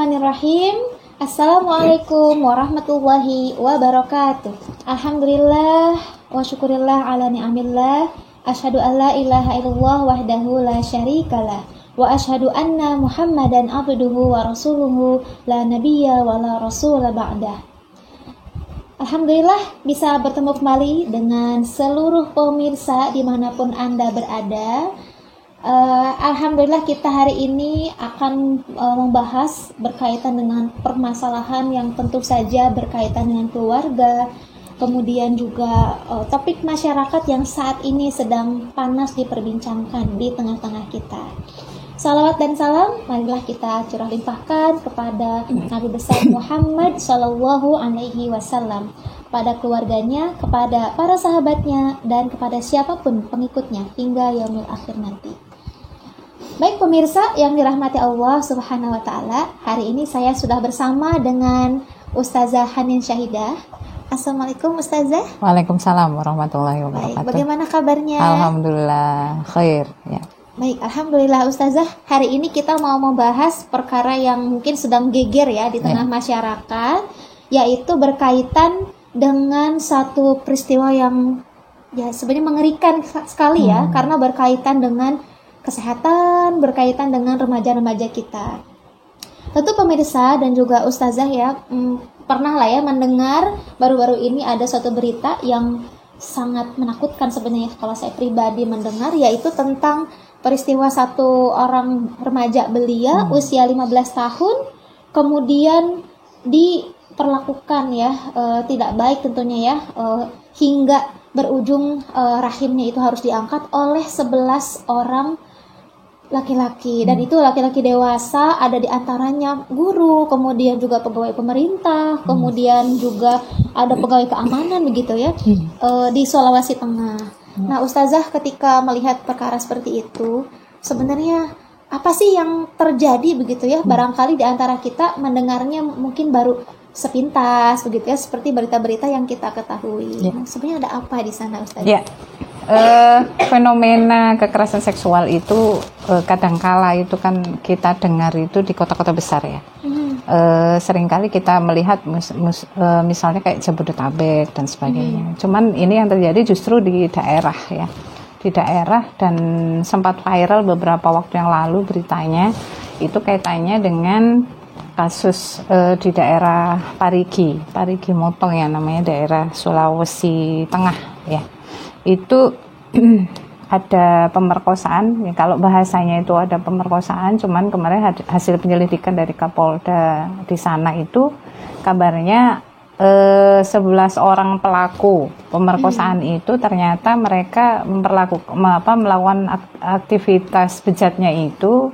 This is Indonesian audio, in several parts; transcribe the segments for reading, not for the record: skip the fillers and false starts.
Bismillahirrahmanirrahim. Assalamualaikum warahmatullahi wabarakatuh. Alhamdulillah wa syukurillah ala ni'amillah. Asyhadu an la ilaha illallah wahdahu la syarikalah. Wa asyhadu anna Muhammadan abduhu wa rasuluhu la nabiyya wa la rasula ba'dah. Alhamdulillah bisa bertemu kembali dengan seluruh pemirsa dimanapun Anda berada. Alhamdulillah kita hari ini akan membahas berkaitan dengan permasalahan yang tentu saja berkaitan dengan keluarga, kemudian juga topik masyarakat yang saat ini sedang panas diperbincangkan di tengah-tengah kita. Salawat dan salam marilah kita curah limpahkan kepada Nabi besar Muhammad Sallallahu Alaihi Wasallam, kepada keluarganya, kepada para sahabatnya, dan kepada siapapun pengikutnya hingga yaumil akhir nanti. Baik pemirsa yang dirahmati Allah Subhanahu wa Ta'ala, hari ini saya sudah bersama dengan Ustazah Hanin Syahidah. Assalamualaikum Ustazah. Waalaikumsalam warahmatullahi wabarakatuh. Baik, bagaimana kabarnya? Alhamdulillah khair ya. Baik, Alhamdulillah Ustazah, hari ini kita mau membahas perkara yang mungkin sedang geger ya di tengah masyarakat, yaitu berkaitan dengan satu peristiwa yang ya sebenarnya mengerikan sekali ya, karena berkaitan dengan kesehatan, berkaitan dengan remaja-remaja kita. Tentu pemirsa dan juga Ustazah ya, pernah lah ya mendengar baru-baru ini ada suatu berita yang sangat menakutkan sebenarnya kalau saya pribadi mendengar, yaitu tentang peristiwa satu orang remaja belia usia 15 tahun kemudian diperlakukan ya tidak baik tentunya ya, hingga berujung rahimnya itu harus diangkat oleh 11 orang laki-laki, dan itu laki-laki dewasa, ada di antaranya guru, kemudian juga pegawai pemerintah, kemudian juga ada pegawai keamanan begitu ya, di Sulawesi Tengah. Nah Ustazah, ketika melihat perkara seperti itu, sebenarnya apa sih yang terjadi begitu ya? Barangkali di antara kita mendengarnya mungkin baru sepintas begitu ya, seperti berita-berita yang kita ketahui. Nah, sebenarnya ada apa di sana Ustazah? Ya. Fenomena kekerasan seksual itu kadangkala itu kan kita dengar itu di kota-kota besar ya. Seringkali kita melihat misalnya kayak Jabodetabek dan sebagainya. Cuman ini yang terjadi justru di daerah ya, di daerah, dan sempat viral beberapa waktu yang lalu beritanya itu kaitannya dengan kasus di daerah Parigi Motong ya namanya, daerah Sulawesi Tengah ya. Itu ada pemerkosaan ya, kalau bahasanya itu ada pemerkosaan, cuman kemarin hasil penyelidikan dari Kapolda di sana itu kabarnya 11 orang pelaku pemerkosaan itu ternyata mereka melakukan aktivitas bejatnya itu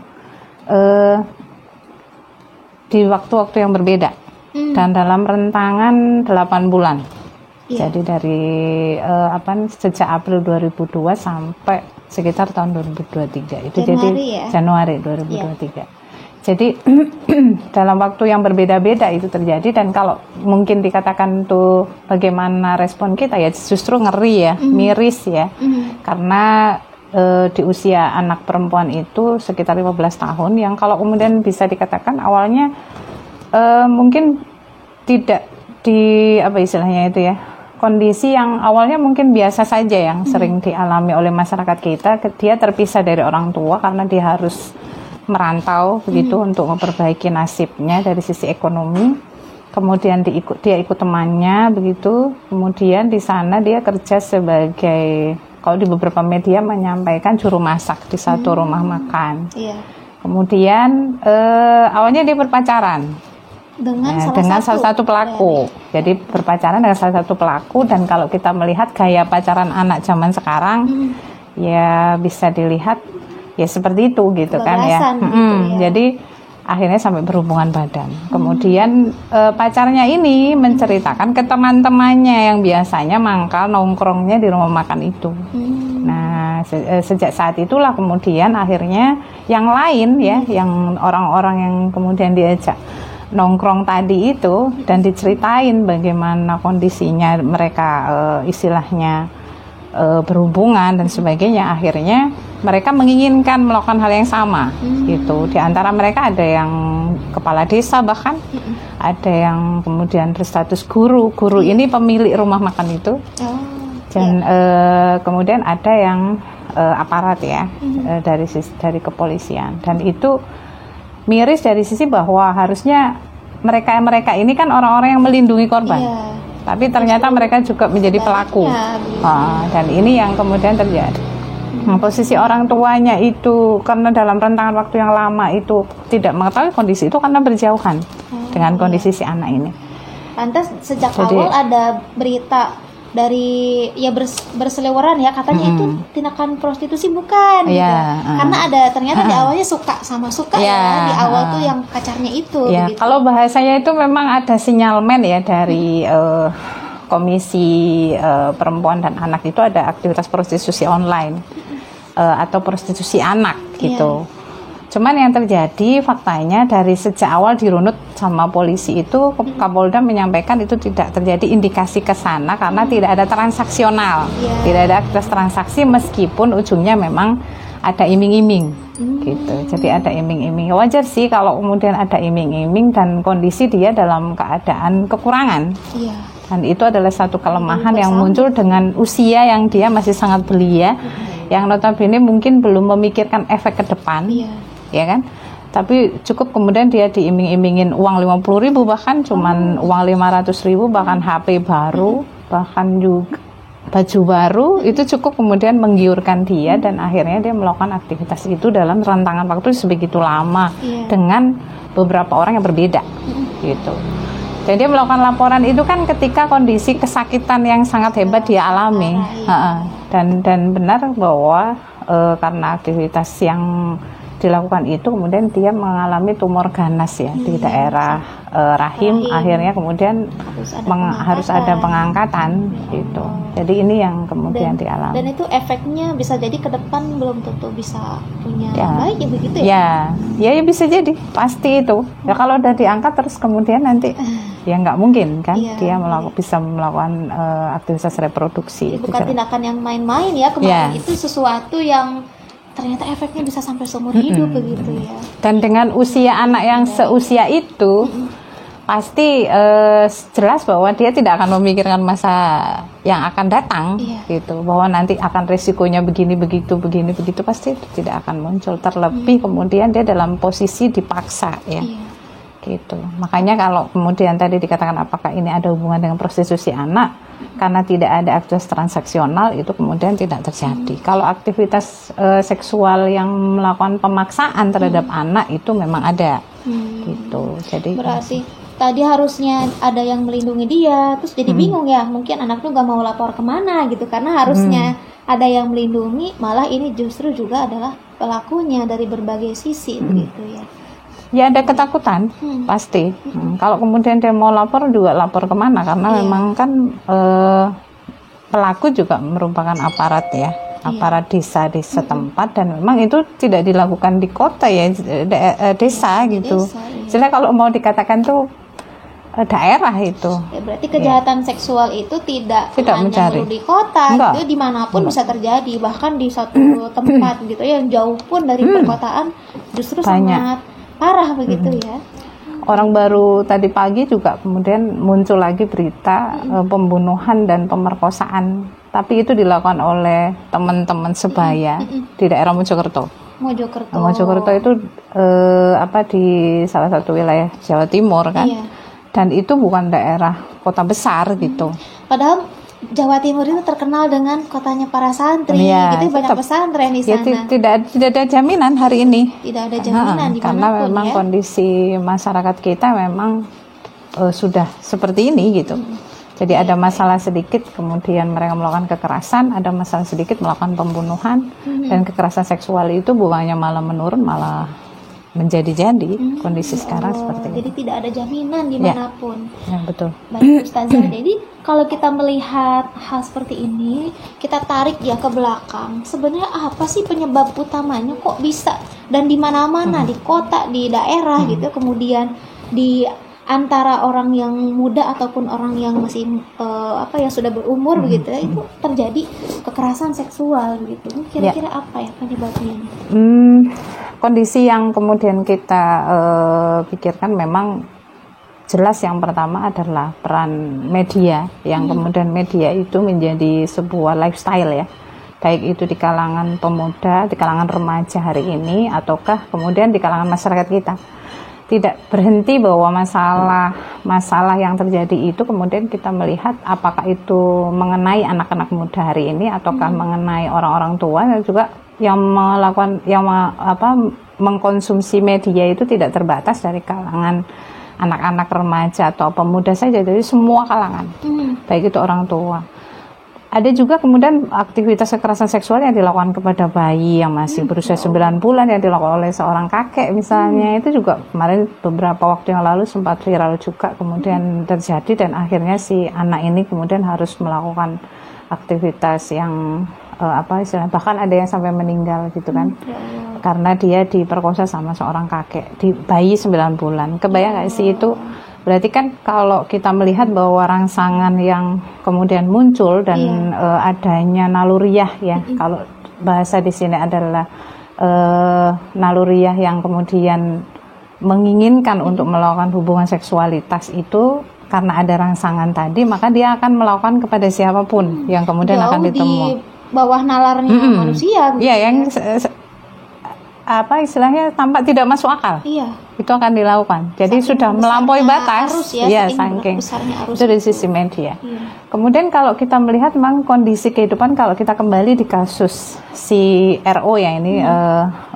di waktu-waktu yang berbeda dan dalam rentangan 8 bulan. Jadi dari sejak April 2002 sampai sekitar tahun 2023 itu Januari 2023. Jadi dalam waktu yang berbeda-beda itu terjadi, dan kalau mungkin dikatakan tuh bagaimana respon kita ya, justru ngeri ya, miris ya. Karena di usia anak perempuan itu sekitar 15 tahun yang kalau kemudian bisa dikatakan awalnya mungkin tidak di istilahnya itu ya, kondisi yang awalnya mungkin biasa saja yang sering dialami oleh masyarakat kita. Dia terpisah dari orang tua karena dia harus merantau begitu untuk memperbaiki nasibnya dari sisi ekonomi. Kemudian dia ikut temannya begitu. Kemudian di sana dia kerja sebagai, kalau di beberapa media menyampaikan juru masak di satu rumah makan. Kemudian awalnya dia berpacaran dengan salah satu pelaku. Jadi berpacaran dengan salah satu pelaku, dan kalau kita melihat gaya pacaran anak zaman sekarang ya bisa dilihat ya seperti itu gitu kan ya. Jadi akhirnya sampai berhubungan badan. Kemudian pacarnya ini menceritakan ke teman-temannya yang biasanya mangkal nongkrongnya di rumah makan itu. Nah, sejak saat itulah kemudian akhirnya yang lain ya, yang orang-orang yang kemudian diajak nongkrong tadi itu dan diceritain bagaimana kondisinya mereka istilahnya berhubungan dan sebagainya, akhirnya mereka menginginkan melakukan hal yang sama gitu. Di antara mereka ada yang kepala desa, bahkan ada yang kemudian berstatus guru ini pemilik rumah makan itu, dan kemudian ada yang aparat ya, dari kepolisian. Dan itu miris dari sisi bahwa harusnya mereka ini kan orang-orang yang melindungi korban, tapi ternyata mereka juga menjadi pelaku. Dan ini yang kemudian terjadi. Nah, posisi orang tuanya itu karena dalam rentangan waktu yang lama itu tidak mengetahui kondisi itu karena berjauhan dengan kondisi si anak ini. Lantas sejak awal ada berita dari berseliweran ya, katanya itu tindakan prostitusi bukan gitu. Karena ada ternyata di awalnya suka ya di awal tuh yang pacarnya itu gitu. Kalau bahasanya itu memang ada sinyalmen ya dari Komisi Perempuan dan Anak, itu ada aktivitas prostitusi online atau prostitusi anak gitu. Cuman yang terjadi faktanya dari sejak awal dirunut sama polisi itu, Kapolda menyampaikan itu tidak terjadi indikasi ke sana karena tidak ada transaksional, tidak ada aktivitas transaksi, meskipun ujungnya memang ada iming-iming gitu. Jadi ada iming-iming. Wajar sih kalau kemudian ada iming-iming dan kondisi dia dalam keadaan kekurangan. Dan itu adalah satu kelemahan yang muncul dengan usia yang dia masih sangat belia, yang notabene mungkin belum memikirkan efek ke depan. Ya kan, tapi cukup kemudian dia diiming-imingin uang 50.000, bahkan cuman uang 500.000, bahkan HP baru, bahkan juga baju baru, itu cukup kemudian menggiurkan dia, dan akhirnya dia melakukan aktivitas itu dalam rentangan waktu sebegitu lama dengan beberapa orang yang berbeda gitu. Jadi dia melakukan laporan itu kan ketika kondisi kesakitan yang sangat hebat dia alami, dan benar bahwa karena aktivitas yang dilakukan itu kemudian dia mengalami tumor ganas ya di daerah rahim. Akhirnya kemudian harus ada pengangkatan gitu. Jadi ini yang kemudian dialami. Dan itu efeknya bisa jadi ke depan belum tentu bisa punya baik ya, begitu ya? Ya bisa jadi, pasti itu. Ya kalau udah diangkat terus kemudian nanti ya nggak mungkin kan dia bisa melakukan aktivitas reproduksi. Jadi bukan tindakan yang main-main ya, kemarin itu sesuatu yang ternyata efeknya bisa sampai seumur hidup begitu ya. Dan dengan usia anak yang seusia itu pasti jelas bahwa dia tidak akan memikirkan masa yang akan datang gitu, bahwa nanti akan resikonya begini begitu pasti tidak akan muncul. Terlebih kemudian dia dalam posisi dipaksa ya. Gitu. Makanya kalau kemudian tadi dikatakan apakah ini ada hubungan dengan prostitusi anak, karena tidak ada aktivitas transaksional itu kemudian tidak terjadi. Kalau aktivitas seksual yang melakukan pemaksaan terhadap anak itu memang ada. Gitu. Jadi berarti tadi harusnya ada yang melindungi dia, terus jadi bingung ya, mungkin anaknya nggak mau lapor kemana gitu, karena harusnya ada yang melindungi, malah ini justru juga adalah pelakunya dari berbagai sisi gitu ya. Ya ada ketakutan pasti. Kalau kemudian dia mau lapor juga lapor kemana, karena memang kan pelaku juga merupakan aparat ya, aparat desa di setempat, dan memang itu tidak dilakukan di kota ya, desa gitu. Jadi kalau mau dikatakan tuh daerah itu. Ya, berarti kejahatan seksual itu tidak hanya mencari di kota, itu dimanapun bisa terjadi, bahkan di satu tempat gitu yang jauh pun dari perkotaan justru sangat parah begitu ya. Orang baru tadi pagi juga kemudian muncul lagi berita pembunuhan dan pemerkosaan, tapi itu dilakukan oleh teman-teman sebaya di daerah Mojokerto. Mojokerto itu di salah satu wilayah Jawa Timur kan, dan itu bukan daerah kota besar gitu. Padahal Jawa Timur itu terkenal dengan kotanya para santri, gitu, banyak pesantren di sana. Tidak ada jaminan hari ini. Tidak ada jaminan dimanapun, karena memang kondisi masyarakat kita memang sudah seperti ini gitu. Jadi ada masalah sedikit, kemudian mereka melakukan kekerasan, ada masalah sedikit melakukan pembunuhan, dan kekerasan seksual itu bukannya malah menurun, malah menjadi-jadi. Kondisi sekarang seperti ini. Jadi tidak ada jaminan dimanapun. Ya, betul. Baik Ustazah, jadi kalau kita melihat hal seperti ini, kita tarik ya ke belakang. Sebenarnya apa sih penyebab utamanya kok bisa dan di mana-mana, di kota, di daerah gitu, kemudian antara orang yang muda ataupun orang yang masih yang sudah berumur begitu ya, itu terjadi kekerasan seksual begitu. Kira-kira apa ya penyebabnya? Kondisi yang kemudian kita pikirkan memang jelas yang pertama adalah peran media, yang kemudian media itu menjadi sebuah lifestyle ya, baik itu di kalangan pemuda, di kalangan remaja hari ini, ataukah kemudian di kalangan masyarakat kita. Tidak berhenti bahwa masalah yang terjadi itu kemudian kita melihat apakah itu mengenai anak-anak muda hari ini ataukah mengenai orang-orang tua, dan juga yang mengkonsumsi media itu tidak terbatas dari kalangan anak-anak remaja atau pemuda saja, jadi semua kalangan, baik itu orang tua. Ada juga kemudian aktivitas kekerasan seksual yang dilakukan kepada bayi yang masih berusia 9 bulan yang dilakukan oleh seorang kakek misalnya. Itu juga kemarin beberapa waktu yang lalu sempat viral juga kemudian terjadi, dan akhirnya si anak ini kemudian harus melakukan aktivitas yang bahkan ada yang sampai meninggal gitu kan, karena dia diperkosa sama seorang kakek di bayi 9 bulan. Kebayang gak sih itu? Berarti kan kalau kita melihat bahwa rangsangan yang kemudian muncul dan adanya naluriah ya, kalau bahasa di sini adalah naluriah yang kemudian menginginkan untuk melakukan hubungan seksualitas itu karena ada rangsangan tadi, maka dia akan melakukan kepada siapapun yang kemudian jauh akan ditemu. Di bawah nalarnya manusia. Iya, yang istilahnya tampak tidak masuk akal. Iya. Itu akan dilakukan. Jadi saking sudah melampaui batas. saking Itu dari sisi media. Kemudian kalau kita melihat memang kondisi kehidupan, kalau kita kembali di kasus si RO ya ini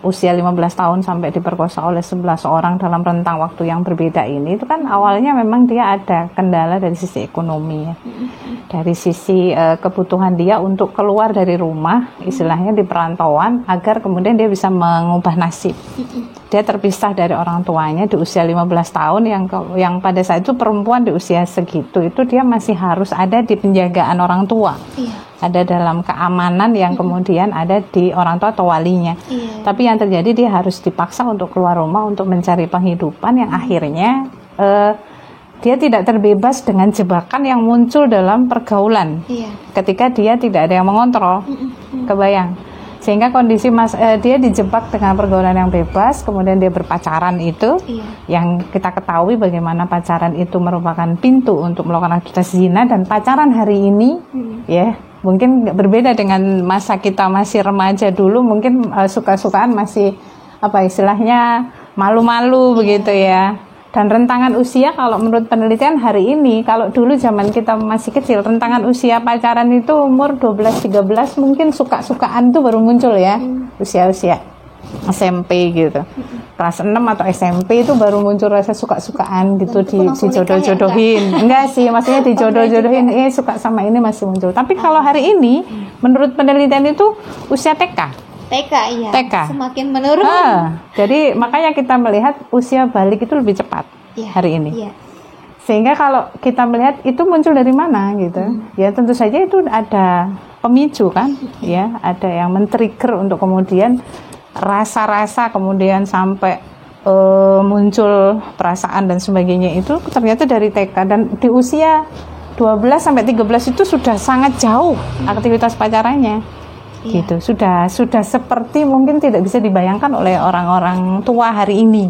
usia 15 tahun sampai diperkosa oleh 11 orang dalam rentang waktu yang berbeda ini, itu kan awalnya memang dia ada kendala dari sisi ekonomi ya. Dari sisi kebutuhan dia untuk keluar dari rumah, istilahnya di perantauan, agar kemudian dia bisa mengubah nasib. Dia terpisah dari orang tuanya di usia 15 tahun yang pada saat itu perempuan di usia segitu itu dia masih harus ada di penjagaan orang tua. Ada dalam keamanan yang kemudian ada di orang tua atau walinya. Tapi yang terjadi dia harus dipaksa untuk keluar rumah untuk mencari penghidupan yang akhirnya dia tidak terbebas dengan jebakan yang muncul dalam pergaulan. Ketika dia tidak ada yang mengontrol. Kebayang. Sehingga kondisi dia dijebak dengan pergaulan yang bebas, kemudian dia berpacaran itu, yang kita ketahui bagaimana pacaran itu merupakan pintu untuk melakukan aktivitas zina, dan pacaran hari ini, ya mungkin berbeda dengan masa kita masih remaja dulu, mungkin suka-sukaan masih istilahnya malu-malu begitu ya. Dan rentangan usia kalau menurut penelitian hari ini, kalau dulu zaman kita masih kecil, rentangan usia pacaran itu umur 12-13, mungkin suka-sukaan itu baru muncul ya, usia-usia SMP gitu. Kelas 6 atau SMP itu baru muncul rasa suka-sukaan gitu, dijodoh-jodohin. Enggak sih, maksudnya dijodoh-jodohin, suka sama ini masih muncul. Tapi kalau hari ini, menurut penelitian itu usia TK. Semakin menurun. Jadi makanya kita melihat usia balik itu lebih cepat hari ini. Sehingga kalau kita melihat itu muncul dari mana gitu, ya tentu saja itu ada pemicu kan, ya ada yang men-trigger untuk kemudian rasa-rasa kemudian sampai muncul perasaan dan sebagainya itu ternyata dari TK, dan di usia 12 sampai 13 itu sudah sangat jauh aktivitas pacarannya. Gitu, sudah seperti mungkin tidak bisa dibayangkan oleh orang-orang tua hari ini.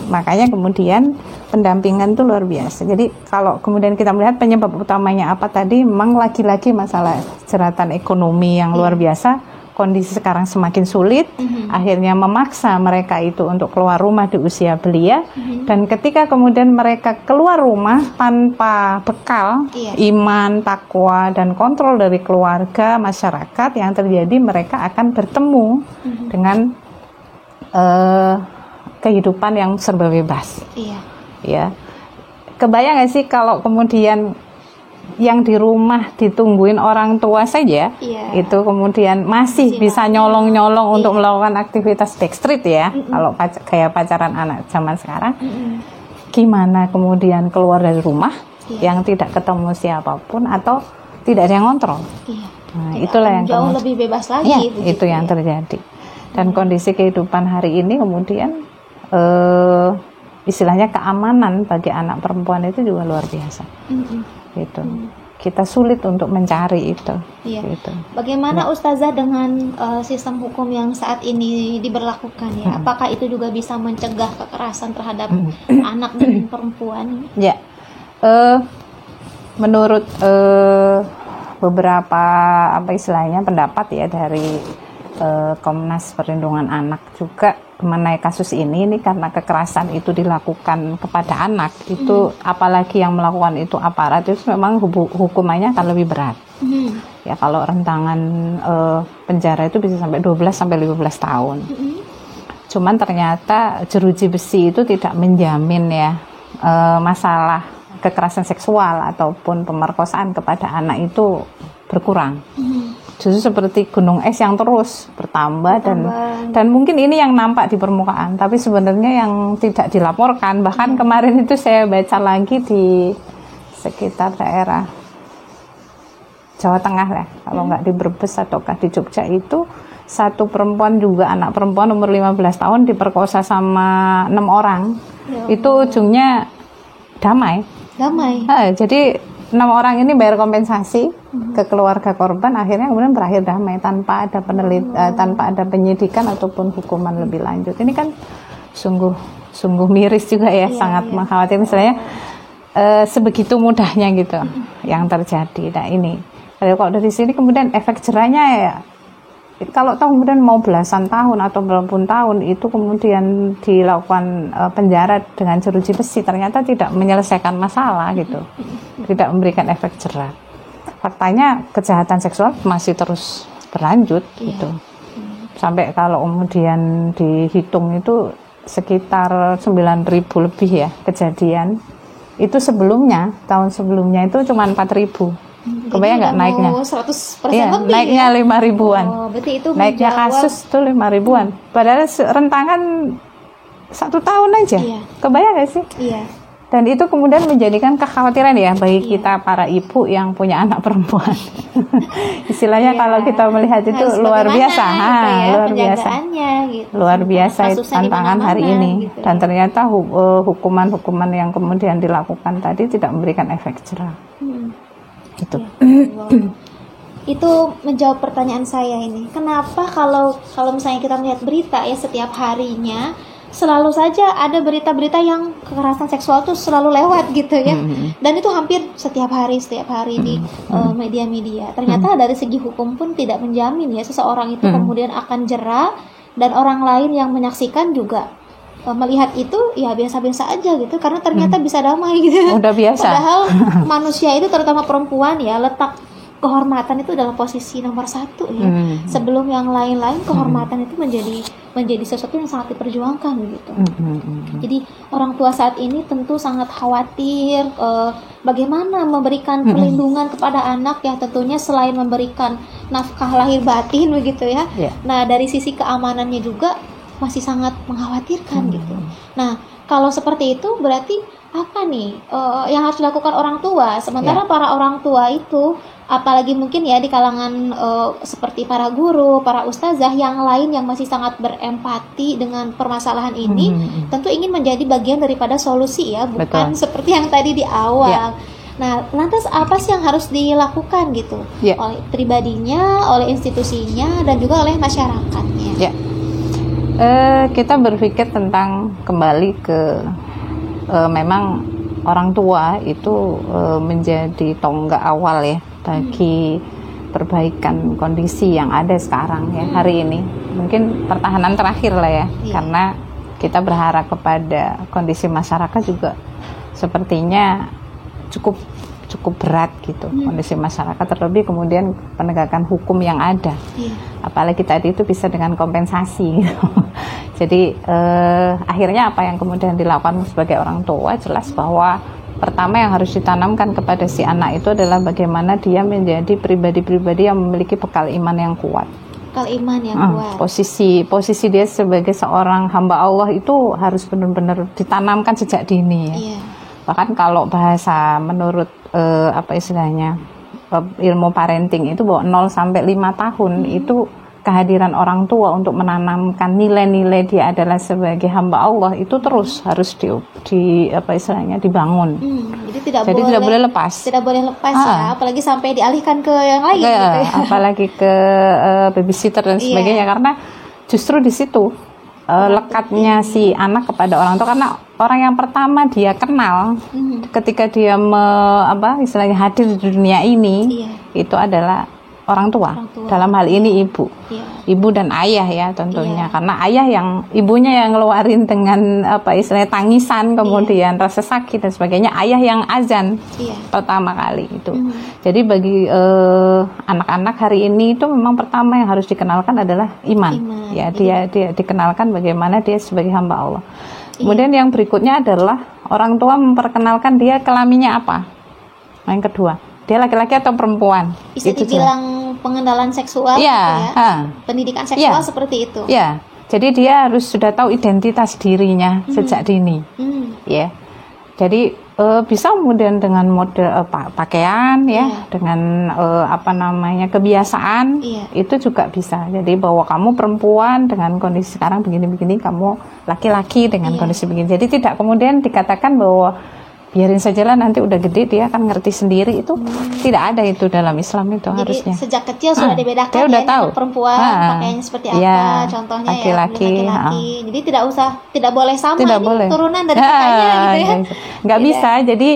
Makanya kemudian pendampingan itu luar biasa. Jadi kalau kemudian kita melihat penyebab utamanya apa tadi, memang lagi-lagi masalah jeratan ekonomi yang luar biasa. Kondisi sekarang semakin sulit, akhirnya memaksa mereka itu untuk keluar rumah di usia belia, dan ketika kemudian mereka keluar rumah tanpa bekal, iman, takwa, dan kontrol dari keluarga, masyarakat, yang terjadi mereka akan bertemu dengan kehidupan yang serba bebas. Ya, kebayang gak sih kalau kemudian yang di rumah ditungguin orang tua saja, itu kemudian masih bisa nyolong-nyolong untuk melakukan aktivitas backstreet ya, kalau kayak pacaran anak zaman sekarang, gimana kemudian keluar dari rumah yang tidak ketemu siapapun atau tidak ada yang ngontrol. Nah, itulah yang jauh lebih bebas lagi. Itu yang terjadi. Dan kondisi kehidupan hari ini kemudian istilahnya keamanan bagi anak perempuan itu juga luar biasa. Gitu. Kita sulit untuk mencari itu. Iya. Gitu. Bagaimana Ustazah dengan sistem hukum yang saat ini diberlakukan ya? Apakah itu juga bisa mencegah kekerasan terhadap anak dan perempuan? Ya, menurut beberapa apa istilahnya pendapat ya dari Komnas Perlindungan Anak juga mengenai kasus ini karena kekerasan itu dilakukan kepada anak itu apalagi yang melakukan itu aparat itu memang hukumannya akan lebih berat. Ya kalau rentangan penjara itu bisa sampai 12 sampai 15 tahun. Cuman ternyata jeruji besi itu tidak menjamin ya masalah kekerasan seksual ataupun pemerkosaan kepada anak itu berkurang. Justru seperti gunung es yang terus bertambah dan mungkin ini yang nampak di permukaan, tapi sebenarnya yang tidak dilaporkan. Bahkan kemarin itu saya baca lagi di sekitar daerah Jawa Tengah lah, kalau nggak di Brebes ataukah di Jogja itu satu perempuan juga, anak perempuan umur 15 tahun diperkosa sama 6 orang. Itu ujungnya damai. Jadi 6 orang ini bayar kompensasi ke keluarga korban, akhirnya kemudian berakhir damai tanpa ada tanpa ada penyidikan ataupun hukuman lebih lanjut. Ini kan sungguh miris juga ya, sangat mengkhawatirkan. Misalnya sebegitu mudahnya gitu yang terjadi. Nah ini kalau dari sini kemudian efek jerahnya ya, kalau tahu kemudian mau belasan tahun atau berpuluh tahun itu kemudian dilakukan penjara dengan jeruji besi, ternyata tidak menyelesaikan masalah gitu, tidak memberikan efek jerah. Faktanya kejahatan seksual masih terus berlanjut gitu, sampai kalau kemudian dihitung itu sekitar 9.000 lebih ya kejadian. Itu sebelumnya, tahun sebelumnya itu cuma 4.000. Kebayang nggak naiknya? 100% iya, lebih naiknya ya? 5.000-an. Oh, berarti itu naiknya kasus tuh 5.000-an. Padahal rentangan 1 tahun aja. Kebayang nggak sih? Iya. Dan itu kemudian menjadikan kekhawatiran ya bagi kita para ibu yang punya anak perempuan. Istilahnya kalau kita melihat itu luar biasa, luar biasa tantangan hari ini. Gitu. Dan ternyata hukuman-hukuman yang kemudian dilakukan tadi tidak memberikan efek jerah. Gitu. Itu menjawab pertanyaan saya ini. Kenapa kalau misalnya kita melihat berita ya setiap harinya selalu saja ada berita-berita yang kekerasan seksual tuh selalu lewat gitu ya. Dan itu hampir setiap hari di media-media. Ternyata dari segi hukum pun tidak menjamin ya seseorang itu kemudian akan jera, dan orang lain yang menyaksikan juga melihat itu ya biasa-biasa aja gitu, karena ternyata bisa damai gitu. Udah biasa. Padahal manusia itu terutama perempuan ya, letak kehormatan itu dalam posisi nomor 1 ya. Sebelum yang lain-lain, kehormatan itu menjadi sesuatu yang sangat diperjuangkan gitu. Jadi orang tua saat ini tentu sangat khawatir bagaimana memberikan perlindungan kepada anak ya, tentunya selain memberikan nafkah lahir batin begitu ya. Nah dari sisi keamanannya juga masih sangat mengkhawatirkan gitu. Nah kalau seperti itu berarti apa nih yang harus dilakukan orang tua? Sementara para orang tua itu, apalagi mungkin ya di kalangan seperti para guru, para ustazah yang lain yang masih sangat berempati dengan permasalahan ini, tentu ingin menjadi bagian daripada solusi ya, bukan seperti yang tadi di awal. Nah, lantas apa sih yang harus dilakukan gitu oleh pribadinya, oleh institusinya, dan juga oleh masyarakatnya? Kita berpikir tentang kembali ke memang orang tua itu menjadi tonggak awal ya bagi perbaikan kondisi yang ada sekarang ya hari ini. Mungkin pertahanan terakhir lah ya, karena kita berharap kepada kondisi masyarakat juga sepertinya cukup berat gitu kondisi masyarakat, terlebih kemudian penegakan hukum yang ada. Apalagi tadi itu bisa dengan kompensasi gitu. Jadi akhirnya apa yang kemudian dilakukan sebagai orang tua, jelas bahwa pertama yang harus ditanamkan kepada si anak itu adalah bagaimana dia menjadi pribadi-pribadi yang memiliki bekal iman yang kuat. Bekal iman yang kuat. Posisi dia sebagai seorang hamba Allah itu harus benar-benar ditanamkan sejak dini ya. Bahkan kalau bahasa menurut apa istilahnya ilmu parenting itu bahwa 0 sampai 5 tahun itu kehadiran orang tua untuk menanamkan nilai-nilai dia adalah sebagai hamba Allah itu terus harus apa istilahnya dibangun. Jadi tidak boleh lepas. Tidak boleh lepas ya, apalagi sampai dialihkan ke yang lain gitu ya. Apalagi ke babysitter dan sebagainya, karena justru di situ lekatnya si anak kepada orang tua, karena orang yang pertama dia kenal ketika dia istilahnya hadir di dunia ini itu adalah orang tua. Dalam hal ini ibu dan ayah ya tentunya, karena ibunya yang ngeluarin dengan istilahnya tangisan, kemudian rasa sakit dan sebagainya, ayah yang azan pertama kali itu. Jadi bagi anak-anak hari ini itu memang pertama yang harus dikenalkan adalah iman. Ya, dia dikenalkan bagaimana dia sebagai hamba Allah. Kemudian yang berikutnya adalah orang tua memperkenalkan dia kelaminnya apa. Yang kedua, dia laki-laki atau perempuan. Bisa itu dibilang pengenalan seksual gitu ya. Pendidikan seksual seperti itu. Ya. Jadi dia harus sudah tahu identitas dirinya sejak dini. Ya. Jadi bisa kemudian dengan model pakaian dengan kebiasaan itu juga bisa. Jadi bahwa kamu perempuan dengan kondisi sekarang begini-begini, kamu laki-laki dengan kondisi begini. Jadi tidak kemudian dikatakan bahwa biarin sajalah nanti udah gede dia akan ngerti sendiri, itu tidak ada itu dalam Islam itu. Jadi, harusnya sejak kecil sudah dibedakan dia udah tahu perempuan pakaiannya seperti apa, contohnya laki-laki. Jadi tidak boleh sama turunan dari kakaknya gitu ya. Nggak bisa. Jadi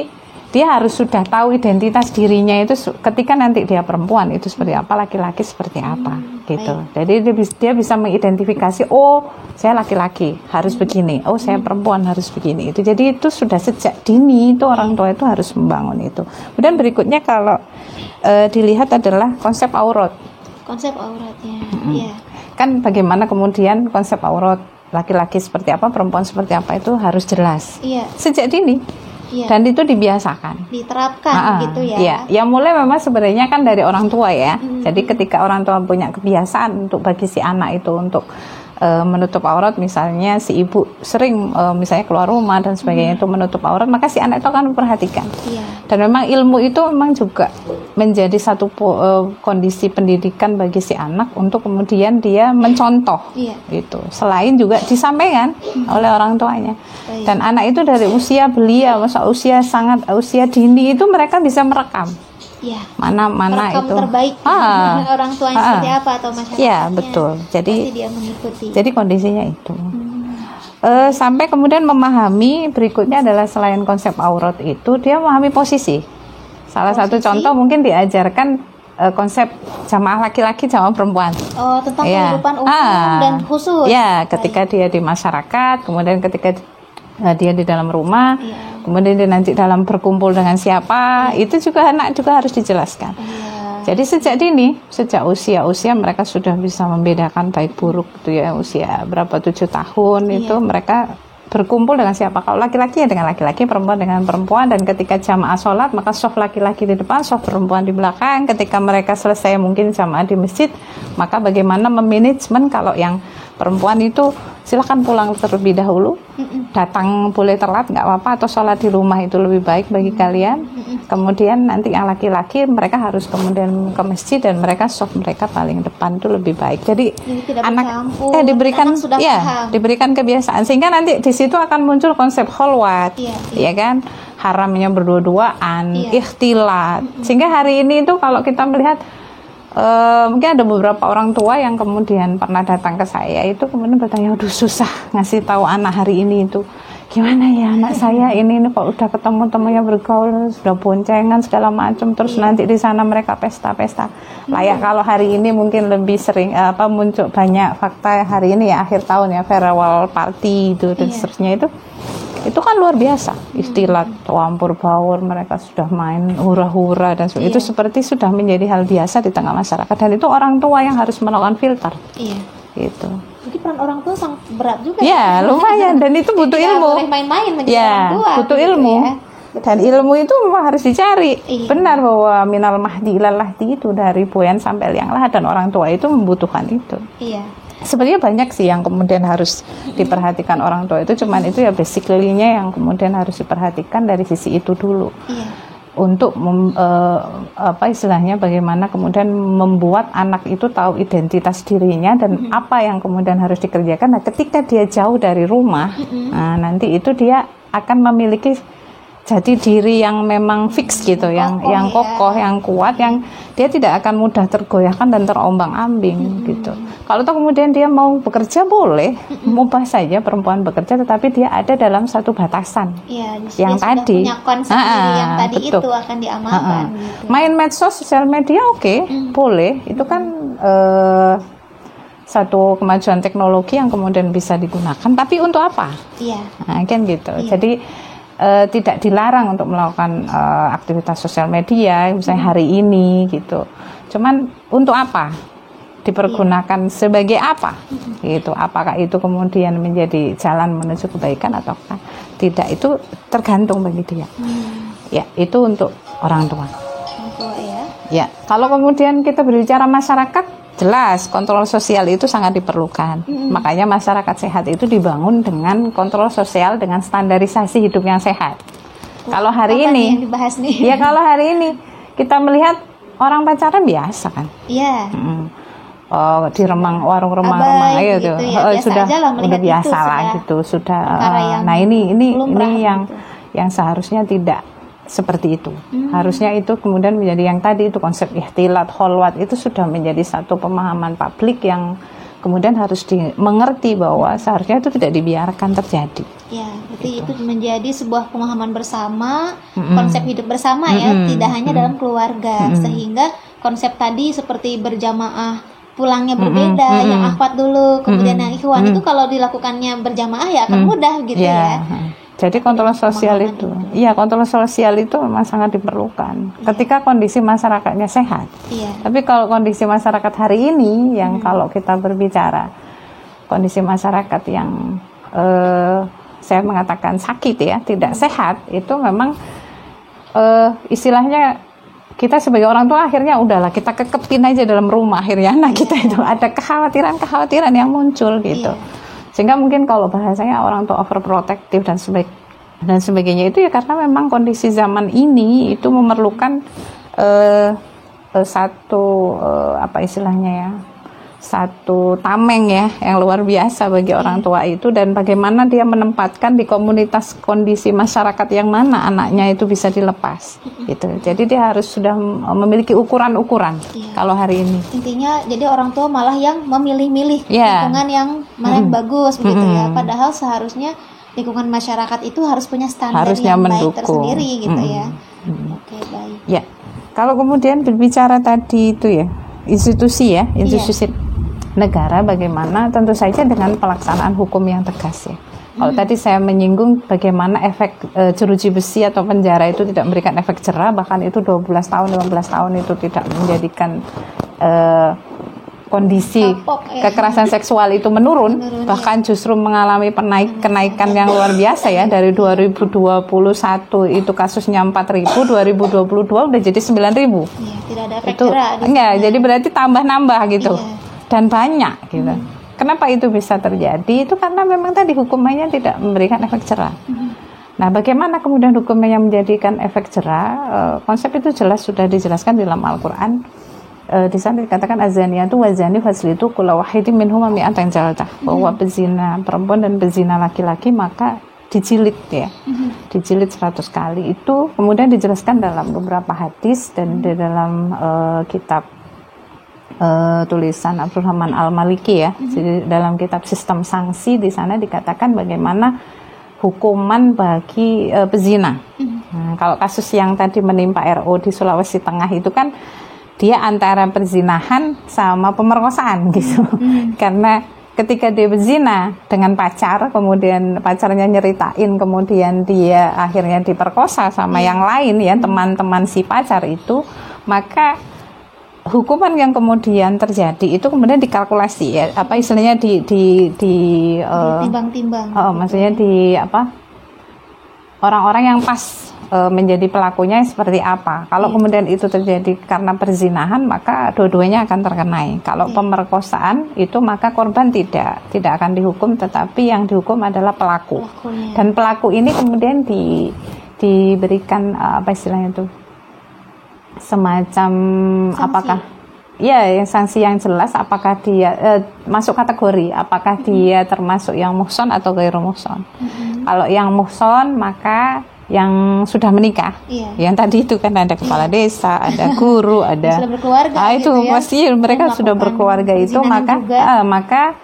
dia harus sudah tahu identitas dirinya itu ketika nanti dia perempuan itu seperti apa, laki-laki seperti apa gitu. Jadi dia bisa mengidentifikasi, oh saya laki-laki harus begini, oh saya perempuan harus begini. Itu jadi itu sudah sejak dini itu orang tua itu harus membangun itu. Kemudian berikutnya kalau dilihat adalah konsep aurat. Konsep auratnya. Kan bagaimana kemudian konsep aurat laki-laki seperti apa, perempuan seperti apa itu harus jelas. Sejak dini. Dan itu dibiasakan, diterapkan gitu ya. Ya mulai memang sebenarnya kan dari orang tua ya. Jadi ketika orang tua punya kebiasaan untuk bagi si anak itu untuk menutup aurat, misalnya si ibu sering misalnya keluar rumah dan sebagainya itu menutup aurat, maka si anak itu akan memperhatikan. Dan memang ilmu itu memang juga menjadi satu kondisi pendidikan bagi si anak untuk kemudian dia mencontoh itu. Selain juga disampaikan oleh orang tuanya. Dan anak itu dari usia belia, usia dini itu mereka bisa merekam. Mana itu terbaik orang tuanya seperti apa atau masyarakatnya. Ya betul. Jadi dia mengikuti. Jadi kondisinya itu. Sampai kemudian memahami berikutnya adalah selain konsep aurat itu dia memahami posisi. Salah satu contoh mungkin diajarkan konsep jamaah laki-laki jamaah perempuan. Tentang kehidupan umum dan khusus. Ketika dia di masyarakat, kemudian ketika dia di dalam rumah, kemudian dia nanti dalam berkumpul dengan siapa, itu juga anak juga harus dijelaskan. Jadi sejak dini, sejak usia mereka sudah bisa membedakan baik buruk itu ya, usia berapa 7 tahun itu mereka berkumpul dengan siapa. Kalau laki-laki ya dengan laki-laki, perempuan dengan perempuan, dan ketika jamaah sholat maka shaf laki-laki di depan, shaf perempuan di belakang. Ketika mereka selesai mungkin jamaah di masjid, maka bagaimana memanajemen kalau yang perempuan itu silakan pulang terlebih dahulu, datang boleh telat nggak apa-apa, atau sholat di rumah itu lebih baik bagi kalian. Kemudian nanti yang laki-laki mereka harus kemudian ke masjid dan mereka shaf mereka paling depan itu lebih baik. Jadi anak diberikan kebiasaan sehingga nanti di situ akan muncul konsep kholwat, ya kan, haramnya berdua-duaan, ikhtilat. Sehingga hari ini itu kalau kita melihat mungkin ada beberapa orang tua yang kemudian pernah datang ke saya itu kemudian bertanya, aduh susah ngasih tahu anak hari ini itu gimana ya anak saya ini kok udah ketemu temannya bergaul sudah boncengan segala macam, terus nanti di sana mereka pesta-pesta. Layak kalau hari ini mungkin lebih sering muncul banyak fakta hari ini ya akhir tahun ya, farewell party itu dan seterusnya itu kan luar biasa, istilah campur baur, mereka sudah main hura-hura dan itu seperti sudah menjadi hal biasa di tengah masyarakat, dan itu orang tua yang harus melakukan filter. Gitu. Jadi peran orang tua sangat berat juga. Lumayan, dan itu butuh ilmu. Boleh main-main menjadi orang tua. Butuh ilmu. Dan ilmu itu memang harus dicari. Benar bahwa minal mahdi ilal lahdi itu dari buayan sampai liang lahat, dan orang tua itu membutuhkan itu. Sebenarnya banyak sih yang kemudian harus diperhatikan orang tua itu, cuman itu ya basically-nya yang kemudian harus diperhatikan dari sisi itu dulu. untuk apa istilahnya bagaimana kemudian membuat anak itu tahu identitas dirinya dan apa yang kemudian harus dikerjakan. Nah, ketika dia jauh dari rumah, nah, nanti itu dia akan memiliki jati diri yang memang fix gitu, yang kokoh, yang kuat, yang dia tidak akan mudah tergoyahkan dan terombang-ambing gitu. Kalau toh kemudian dia mau bekerja boleh, mubah saja perempuan bekerja, tetapi dia ada dalam satu batasan. Ya, yang tadi, punya konsep yang tadi betul. Itu akan diamalkan. Gitu. Main medsos, sosial media oke, boleh. Itu kan satu kemajuan teknologi yang kemudian bisa digunakan. Tapi untuk apa? Iya. Nah, kan gitu. Iya. Jadi tidak dilarang untuk melakukan aktivitas sosial media misalnya hari ini gitu. Cuman untuk apa? Dipergunakan sebagai apa? Gitu. Apakah itu kemudian menjadi jalan menuju kebaikan ataukah tidak? Itu tergantung bagi dia. Ya, itu untuk orang tua. Ya, kalau kemudian kita berbicara masyarakat, jelas kontrol sosial itu sangat diperlukan. Makanya masyarakat sehat itu dibangun dengan kontrol sosial, dengan standarisasi hidup yang sehat. Kalau hari ini, yang dibahas nih? Ya kalau hari ini kita melihat orang pacaran biasa kan? Iya. Di warung remang-remang gitu ya, sudah biasa lah gitu. Sudah. Nah ini yang seharusnya tidak seperti itu. Harusnya itu kemudian menjadi yang tadi itu konsep ihtilat, kholwat itu sudah menjadi satu pemahaman publik yang kemudian harus dimengerti bahwa seharusnya itu tidak dibiarkan terjadi. Ya, berarti itu menjadi sebuah pemahaman bersama, konsep hidup bersama ya, tidak hanya dalam keluarga, sehingga konsep tadi seperti berjamaah pulangnya berbeda, yang akhwat dulu, kemudian yang ikhwan itu kalau dilakukannya berjamaah ya akan mudah gitu ya. Jadi kontrol sosial itu, kontrol sosial itu memang sangat diperlukan ketika kondisi masyarakatnya sehat. Tapi kalau kondisi masyarakat hari ini, yang kalau kita berbicara kondisi masyarakat yang saya mengatakan sakit ya, tidak sehat, itu memang istilahnya kita sebagai orang tua akhirnya udahlah kita kekepin aja dalam rumah, akhirnya anak kita itu ada kekhawatiran yang muncul gitu. Sehingga mungkin kalau bahasanya orang tua overprotective dan sebagainya itu ya karena memang kondisi zaman ini itu memerlukan satu tameng ya yang luar biasa bagi orang tua itu, dan bagaimana dia menempatkan di komunitas kondisi masyarakat yang mana anaknya itu bisa dilepas gitu. Jadi dia harus sudah memiliki ukuran-ukuran kalau hari ini. Intinya jadi orang tua malah yang memilih-milih lingkungan yang mana yang bagus begitu ya. Padahal seharusnya lingkungan masyarakat itu harus punya standar harusnya yang mendukung. Baik tersendiri gitu ya. Oke, baik. Ya. Kalau kemudian berbicara tadi itu ya, institusi negara bagaimana, tentu saja dengan pelaksanaan hukum yang tegas ya. Kalau tadi saya menyinggung bagaimana efek jeruji besi atau penjara itu tidak memberikan efek jerah, bahkan itu 12 tahun, 15 tahun itu tidak menjadikan kondisi kekerasan seksual itu menurun, bahkan justru mengalami kenaikan yang luar biasa ya. Dari 2021 itu kasusnya 4.000, 2022 udah jadi 9.000. Tidak ada efek jerah. Jadi berarti tambah-nambah gitu. Dan banyak gitu. Kenapa itu bisa terjadi? Itu karena memang tadi hukumannya tidak memberikan efek jerah. Nah, bagaimana kemudian hukumnya menjadikan efek jerah? Konsep itu jelas sudah dijelaskan dalam Al-Quran. Di sana dikatakan azaniyatu wazani faslitu kulla wahidin minhuma mi'atan jaldah, bahwa pezina perempuan dan pezina laki-laki maka dijilid ya. Dijilid 100 kali. Itu kemudian dijelaskan dalam beberapa hadis dan di dalam kitab tulisan Abdurrahman Al-Maliki ya. Jadi dalam kitab Sistem Sanksi di sana dikatakan bagaimana hukuman bagi pezina. Nah, kalau kasus yang tadi menimpa RO di Sulawesi Tengah itu kan dia antara perzinahan sama pemerkosaan gitu. Karena ketika dia berzina dengan pacar, kemudian pacarnya nyeritain, kemudian dia akhirnya diperkosa sama yang lain ya, teman-teman si pacar itu, maka hukuman yang kemudian terjadi itu kemudian dikalkulasi ya, apa istilahnya ditimbang-timbang. Maksudnya orang-orang yang pas menjadi pelakunya seperti apa. Kalau kemudian itu terjadi karena perzinahan, maka dua-duanya akan terkenai. Kalau pemerkosaan itu maka korban tidak akan dihukum, tetapi yang dihukum adalah pelakunya. Dan pelaku ini kemudian diberikan apa istilahnya itu, semacam Sanksi. apakah ya yang sanksi yang jelas, apakah dia masuk kategori, apakah dia termasuk yang muhson atau ghairu muhson. Kalau yang muhson maka yang sudah menikah, yang tadi itu kan ada kepala desa, ada guru, ada sudah berkeluarga, itu gitu ya, pasti mereka sudah berkeluarga itu, maka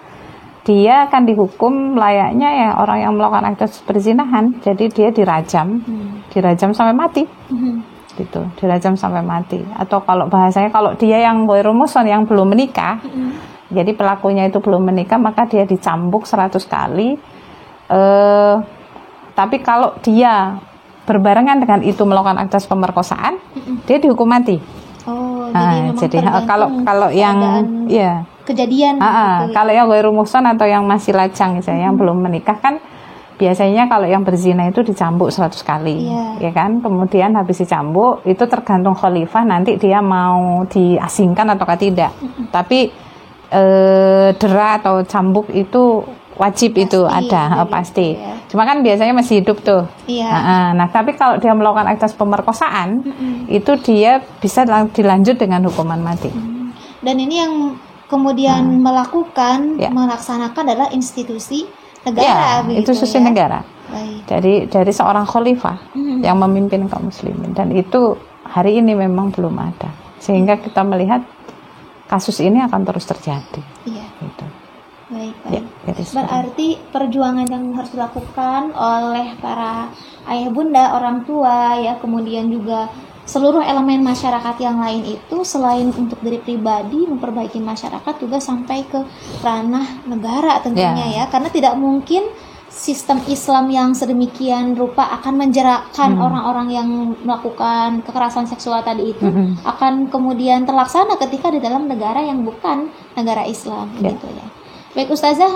dia akan dihukum layaknya ya orang yang melakukan aktivitas perzinahan. Jadi dia dirajam sampai mati. Gitu, dirajam sampai mati. Atau kalau bahasanya kalau dia yang ghairu muhson, yang belum menikah, jadi pelakunya itu belum menikah, maka dia dicambuk 100 kali. Tapi kalau dia berbarengan dengan itu melakukan aktivitas pemerkosaan, dia dihukum mati. Jadi kalau yang ya kejadian kalau yang ghairu muhson atau yang masih lajang misalnya, yang belum menikah kan biasanya kalau yang berzina itu dicambuk 100 kali, ya kan? Kemudian habis dicambuk itu tergantung khalifah nanti dia mau diasingkan atau tidak. Tapi dera atau cambuk itu wajib, pasti, itu ada pasti. Ya. Cuma kan biasanya masih hidup tuh. Nah, tapi kalau dia melakukan aktivitas pemerkosaan, itu dia bisa dilanjut dengan hukuman mati. Dan ini yang kemudian melaksanakan adalah institusi negara, itu institusi negara. Dari seorang khalifah yang memimpin kaum muslimin, dan itu hari ini memang belum ada, sehingga kita melihat kasus ini akan terus terjadi. Gitu. Baik. Berarti perjuangan yang harus dilakukan oleh para ayah bunda, orang tua, ya, kemudian juga seluruh elemen masyarakat yang lain itu selain untuk diri pribadi memperbaiki masyarakat juga sampai ke ranah negara tentunya ya, karena tidak mungkin sistem Islam yang sedemikian rupa akan menjerakkan orang-orang yang melakukan kekerasan seksual tadi itu akan kemudian terlaksana ketika di dalam negara yang bukan negara Islam gitu ya. Baik Ustazah,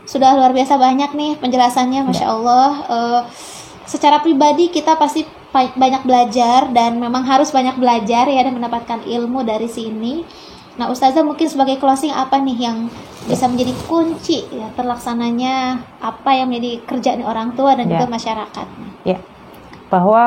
sudah luar biasa banyak nih penjelasannya, Masya Allah. Secara pribadi kita pasti banyak belajar dan memang harus banyak belajar ya dan mendapatkan ilmu dari sini. Nah Ustazah, mungkin sebagai closing apa nih yang bisa menjadi kunci ya terlaksananya apa yang menjadi kerjaan orang tua dan juga masyarakat? Ya, bahwa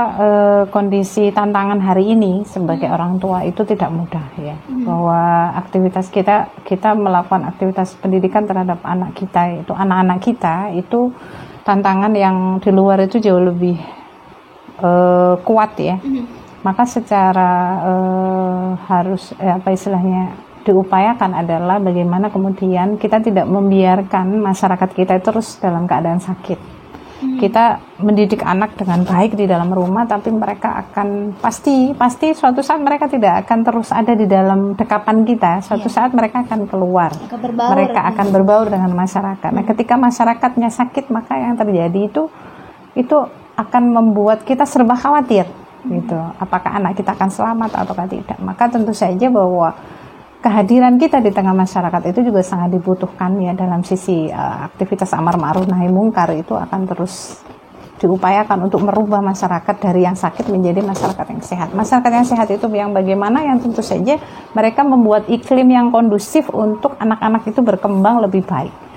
kondisi tantangan hari ini sebagai orang tua itu tidak mudah ya. Bahwa aktivitas kita melakukan aktivitas pendidikan terhadap anak kita, itu anak-anak kita itu tantangan yang di luar itu jauh lebih kuat ya. Maka secara harus apa istilahnya diupayakan adalah bagaimana kemudian kita tidak membiarkan masyarakat kita terus dalam keadaan sakit. Kita mendidik anak dengan baik di dalam rumah, tapi mereka akan pasti suatu saat mereka tidak akan terus ada di dalam dekapan kita. Suatu saat mereka akan keluar, mereka akan berbaur dengan masyarakat. Nah, ketika masyarakatnya sakit, maka yang terjadi itu akan membuat kita serba khawatir, gitu. Apakah anak kita akan selamat ataukah tidak? Maka tentu saja bahwa kehadiran kita di tengah masyarakat itu juga sangat dibutuhkan ya, dalam sisi aktivitas amar ma'ruf nahi mungkar itu akan terus diupayakan untuk merubah masyarakat dari yang sakit menjadi masyarakat yang sehat. Masyarakat yang sehat itu yang bagaimana, yang tentu saja mereka membuat iklim yang kondusif untuk anak-anak itu berkembang lebih baik.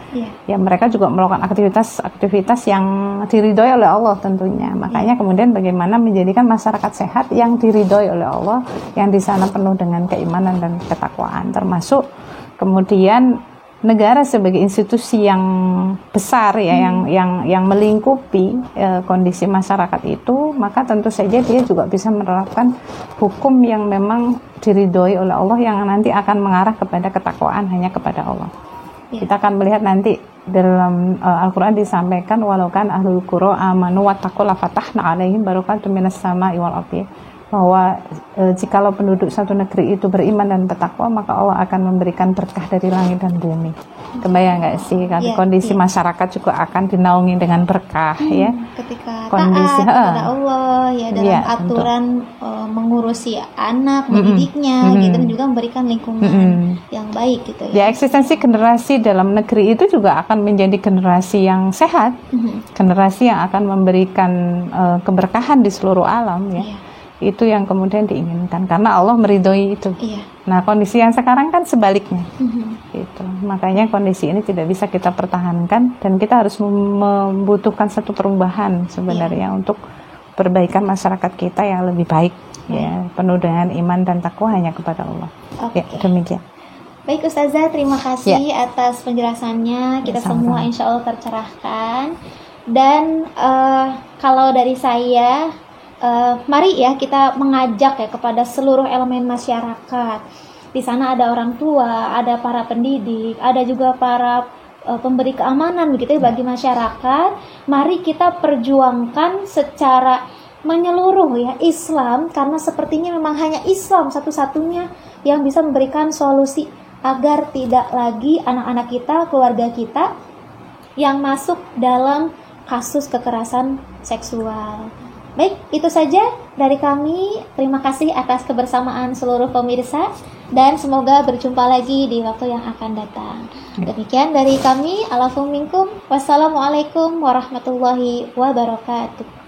Ya, mereka juga melakukan aktivitas yang diridhoi oleh Allah tentunya. Makanya kemudian bagaimana menjadikan masyarakat sehat yang diridhoi oleh Allah, yang di sana penuh dengan keimanan dan ketakwaan, termasuk kemudian negara sebagai institusi yang besar ya, yang melingkupi kondisi masyarakat itu, maka tentu saja dia juga bisa menerapkan hukum yang memang diridhoi oleh Allah, yang nanti akan mengarah kepada ketakwaan hanya kepada Allah. Kita akan melihat nanti dalam Al-Quran disampaikan walaukan ahlul qura amanu wattaqu la fatahna alaihim barakatun minas sama'i wal ardi, bahwa jikalau penduduk satu negeri itu beriman dan bertakwa, maka Allah akan memberikan berkah dari langit dan bumi. Kebayang nggak sih kan kondisi masyarakat juga akan dinaungi dengan berkah ya, ketika kondisi taat kepada Allah ya dalam aturan mengurusi anak, mendidiknya gitu, dan juga memberikan lingkungan yang baik gitu ya. Eksistensi generasi dalam negeri itu juga akan menjadi generasi yang sehat, generasi yang akan memberikan keberkahan di seluruh alam ya. Itu yang kemudian diinginkan karena Allah meridhoi itu. Nah, kondisi yang sekarang kan sebaliknya. Gitu. Makanya kondisi ini tidak bisa kita pertahankan dan kita harus membutuhkan satu perubahan sebenarnya untuk perbaikan masyarakat kita yang lebih baik. Ya, penuh dengan iman dan takwa hanya kepada Allah. Ya, demikian. Baik Ustazah, terima kasih atas penjelasannya. Kita semua insya Allah tercerahkan. Dan kalau dari saya, mari ya kita mengajak ya kepada seluruh elemen masyarakat. Di sana ada orang tua, ada para pendidik, ada juga para pemberi keamanan begitu ya, bagi masyarakat. Mari kita perjuangkan secara menyeluruh ya Islam, karena sepertinya memang hanya Islam satu-satunya yang bisa memberikan solusi agar tidak lagi anak-anak kita, keluarga kita yang masuk dalam kasus kekerasan seksual. Baik, itu saja dari kami. Terima kasih atas kebersamaan seluruh pemirsa dan semoga berjumpa lagi di waktu yang akan datang. Demikian dari kami. Alafu minkum. Wassalamualaikum warahmatullahi wabarakatuh.